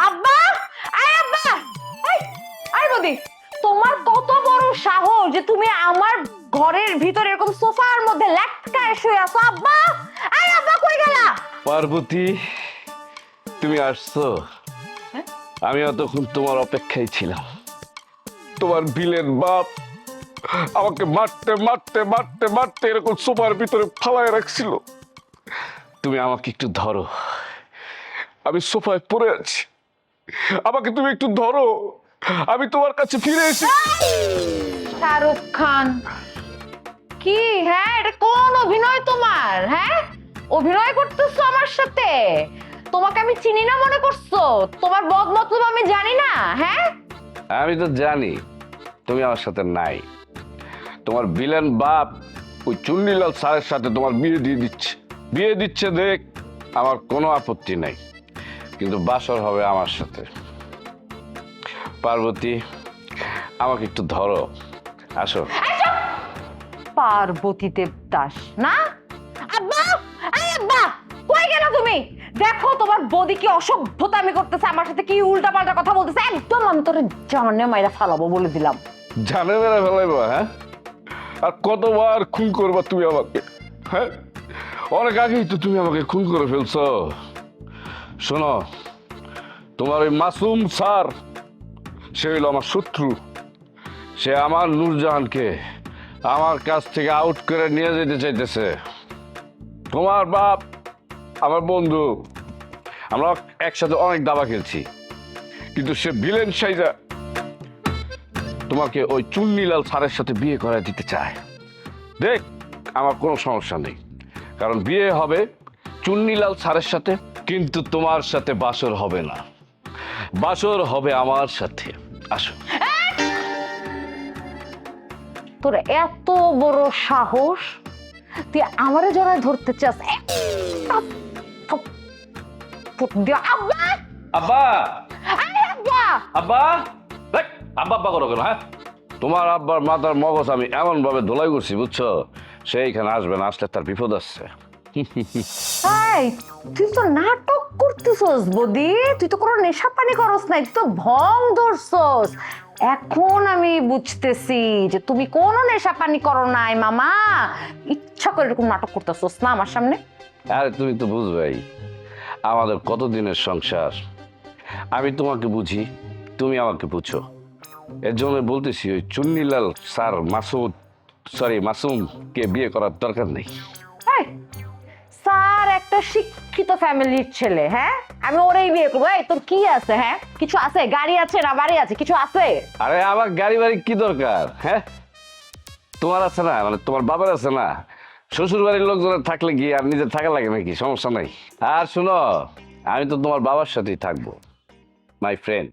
আব্বা, আয় আব্বা, আয়, আয় বদি, তোমার কত বড় সাহস যে তুমি আমার ঘরের ভিতরে এরকম সোফার মধ্যে লেটকায় শুয়ে আছো। আব্বা, আয় আব্বা, কই গেলা? পার্বতী, তুমি আসছো। আমি এতক্ষণ তোমার অপেক্ষায় ছিলাম। তোমার বিলেন বাপ আমাকে মারতে মারতে মারতে মারতে এরকম সোফার ভিতরে ফালায় রাখছিল। তুমি আমাকে একটু ধরো, আমি সোফায় পড়ে আছি, আমাকে তুমি একটু ধরো, আমি তোমার কাছে ফিরে এসে। শাহরুখ খান, কি হ্যাঁ, এটা কোন অভিনয় তোমার? হ্যাঁ, অভিনয় করতেছো আমার সাথে? তোমাকে আমি চিনি না মনে করছো? তোমার বদমতলব আমি জানি না? হ্যাঁ, আমি তো জানি তুমি আমার সাথে নাই। তোমার বিলেন বাপ ওই চুন্নিলাল স্যারের সাথে তোমার বিয়ে দিয়ে দিচ্ছে। বিয়ে দিচ্ছে দেখ, আমার কোনো আপত্তি নাই, কিন্তু বাসর হবে আমার সাথে। পার্বতী, আমাকে একটু ধরো, আসো। পার্বতী দেবদাস না? আব্বা, এই আব্বা, কই গেল তুমি? দেখো তোমার বডি কি অসভ্যতা আমি করতেছে, আমার সাথে কি উল্টাপাল্টা কথা বলতেছে। একদম আমি তোরে জানে মাইরা ফালাবো বলে দিলাম। জানে মেরে ফেলাইবা? হ্যাঁ, আর কতবার খুন করবা তুমি আমাকে? হ্যাঁ, অনেক আগেই তো তুমি আমাকে খুন করে ফেলছো। শোনো, তোমার ওই মাসুম স্যার, সে হইল আমার শত্রু। সে আমার নূরজাহানকে আমার কাছ থেকে আউট করে নিয়ে যেতে চাইতেছে। তোমার বাপ আমার বন্ধু, আমরা একসাথে অনেক দাবা খেলছি, কিন্তু সে ভিলেন সাইজা তোমাকে ওই চুন্নিলাল স্যারের সাথে বিয়ে করায় দিতে চায়। দেখ, আমার কোনো সমস্যা নেই, কারণ বিয়ে হবে চুন্নিলাল স্যারের সাথে, কিন্তু তোমার সাথে বাসর হবে না, বাসর হবে আমার সাথে। আসো। তোর এত বড় সাহস, তুই আমারে জড়ায় ধরতে চাস? আব্বা, আব্বা, আরে আব্বা, আব্বা, দেখ, আব্বা আব্বা করো কেন? হ্যাঁ, তোমার আব্বার মাথার মগজ আমি এমন ভাবে ধোলাই করছি, বুঝছো? সেইখানে আসবে না, আসলে তার বিপদ আসছে। এই, তুই তো নাটক করতেছস বদি, তুই তো কোনো নেশা পানি করস নাই, তুই তো ভং ধরছস। এখন আমি বুঝতেছি যে তুমি কোনো নেশা পানি করো নাই মামা, ইচ্ছা করে এরকম নাটক করতেছস না আমার সামনে। আরে তুমি তো বুঝবেই, আমাদের কতদিনের সংসার। আমি তোমাকে বুঝি, তুমি আমাকে বুঝো। এর জন্য বলতেছি ওই চুন্নিলাল স্যার মাসুমকে বিয়ে করার দরকার নেই। এই, স্যার একটা শিক্ষিত ফ্যামিলির ছেলে, হ্যাঁ, আমি ওরেই বিয়ে করবো। এই, তোর কি আছে? হ্যাঁ, কিছু আছে? গাড়ি আছে না বাড়ি আছে? কিছু আছে? আরে আমার গাড়ি বাড়ি কি দরকার? হ্যাঁ, তোমার আছে না, মানে তোমার বাবার আছে না? শ্বশুর বাড়ির লোকজনের থাকলে কি আর নিজের থাকা লাগে নাকি? সমস্যা নাই। আর শুনো, আমি তো তোমার বাবার সাথেই থাকবো, মাই ফ্রেন্ড।